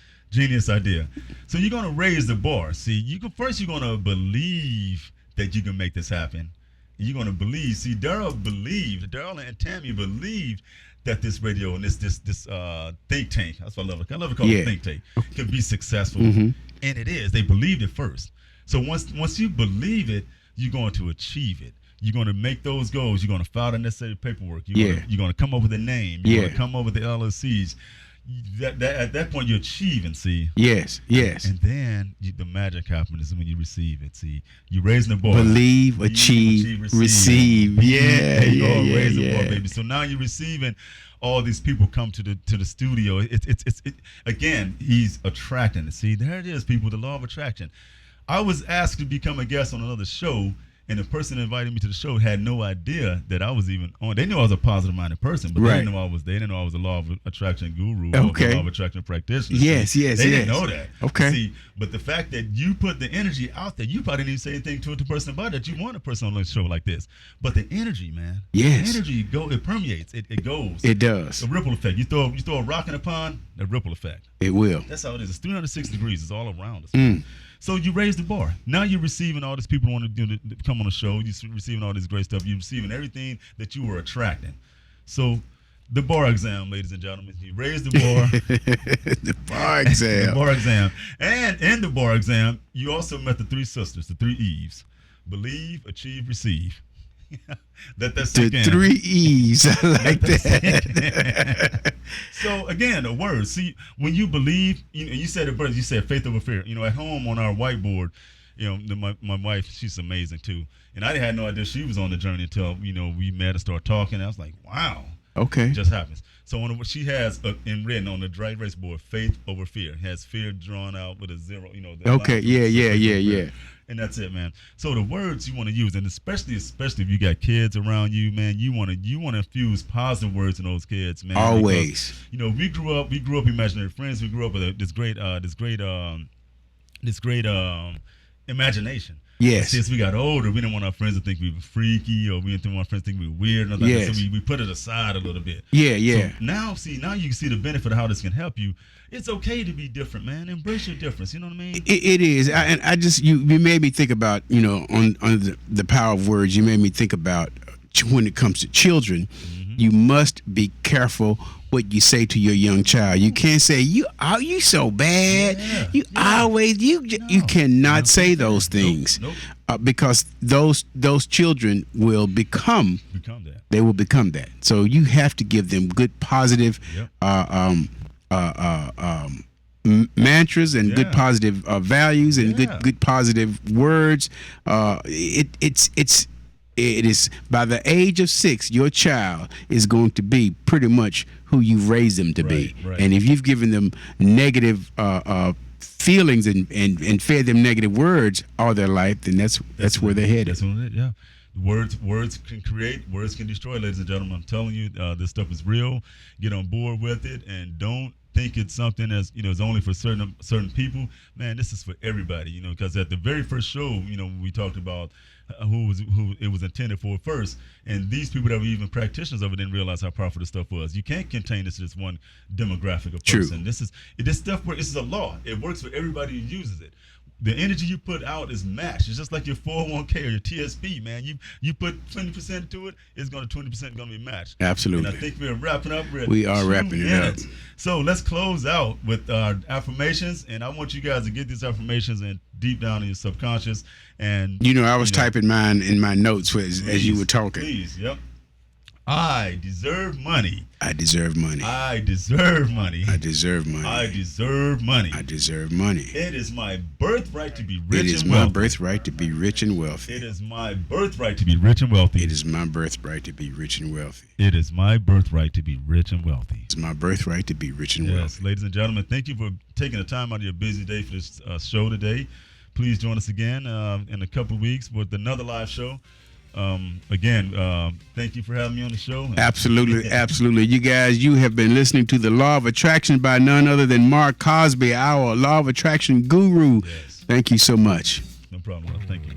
idea. So you're going to raise the bar. See, first you're going to believe that you can make this happen. You're going to believe. See, Daryl and Tammy believed that this radio and this think tank, that's what I love it. I love it called a think tank, could be successful. And it is. They believed it first. So once you believe it, you're going to achieve it. You're going to make those goals. You're going to file the necessary paperwork. You're going to come up with a name. You're going to come up with the LLCs. At that point, you're achieving, see? Yes. And then the magic happens when you receive it, see? You're raising the bar. Believe, achieve, receive. Yeah. Raise the bar, baby. So now you're receiving all these people come to the studio. It's again, he's attracting it. See, there it is, people, the law of attraction. I was asked to become a guest on another show, and the person that invited me to the show had no idea that I was even on. They knew I was a positive-minded person, but they didn't know I was. They didn't know I was a law of attraction guru or a law of attraction practitioner. Yes. They didn't know that. Okay. See, but the fact that you put the energy out there, you probably didn't even say anything to the person about it. You want a person on a show like this, but the energy, man. Yes. The energy it permeates. It goes. It does. A ripple effect. You throw a rock in a pond, a ripple effect. It will. That's how it is. It's 360 degrees. It's all around us. So you raise the bar. Now you're receiving all these people who want to come on the show. You're receiving all this great stuff. You're receiving everything that you were attracting. So the bar exam, ladies and gentlemen, you raise the bar. The bar exam. The bar exam. And in the bar exam, you also met the three sisters, the three Eves. Believe, achieve, receive. That's the three E's. I like that. So again, a word. See, when you believe, you said it, you said faith over fear. You know, at home on our whiteboard, you know, my wife, she's amazing too, and I had no idea she was on the journey until we met and started talking. I was like, wow. Okay. It just happens. So she has in written on the dry erase board, faith over fear. It has fear drawn out with a zero. Okay. Yeah. And that's it, man. So the words you want to use, and especially if you got kids around you, man, you want to infuse positive words in those kids, man. Always. Because, we grew up imaginary friends. We grew up with this great imagination. Yes. Since we got older, we didn't want our friends to think we were freaky, or we didn't want our friends to think we were weird. And yes. So we put it aside a little bit. Yeah. So now you can see the benefit of how this can help you. It's okay to be different, man. Embrace your difference. You know what I mean? It is. And I just, you made me think about, on the power of words, you made me think about when it comes to children, you must be careful what you say to your young child. You can't say, you so bad. You cannot say those things. Nope. Because those children will become that. They will become that. So you have to give them good positive mantras and good positive values and good positive words. It is by the age of 6, your child is going to be pretty much who you raised them to be. Right. And if you've given them negative feelings and fed them negative words all their life, then that's where they're headed. That's what it is, yeah. Words can create, words can destroy, ladies and gentlemen. I'm telling you, this stuff is real. Get on board with it, and don't think it's something as is only for certain people. Man, this is for everybody. Because at the very first show, we talked about who it was intended for first, and these people that were even practitioners of it didn't realize how powerful this stuff was. You can't contain this to just one demographic of person. This stuff this is a law. It works for everybody who uses it. The energy you put out is matched. It's just like your 401k or your TSP, man. You put 20% into it, it's 20% going to be matched. Absolutely. And I think we're wrapping up. We are wrapping it up. So let's close out with our affirmations, and I want you guys to get these affirmations in deep down in your subconscious. And I was typing mine in my notes as you were talking. Please, yep. I deserve money. I deserve money. I deserve money. I deserve money. I deserve money. I deserve money. It is my birthright to be rich and wealthy. It is my birthright to be rich and wealthy. It is my birthright to be rich and wealthy. It is my birthright to be rich and wealthy. It is my birthright to be rich and wealthy. It's my birthright to be rich and wealthy. Yes, ladies and gentlemen, thank you for taking the time out of your busy day for this show today. Please join us again in a couple of weeks with another live show. Again, thank you for having me on the show. Absolutely, absolutely. You guys, you have been listening to The Law of Attraction by none other than Mark Cosby, our Law of Attraction guru. Yes. Thank you so much. No problem. Thank you.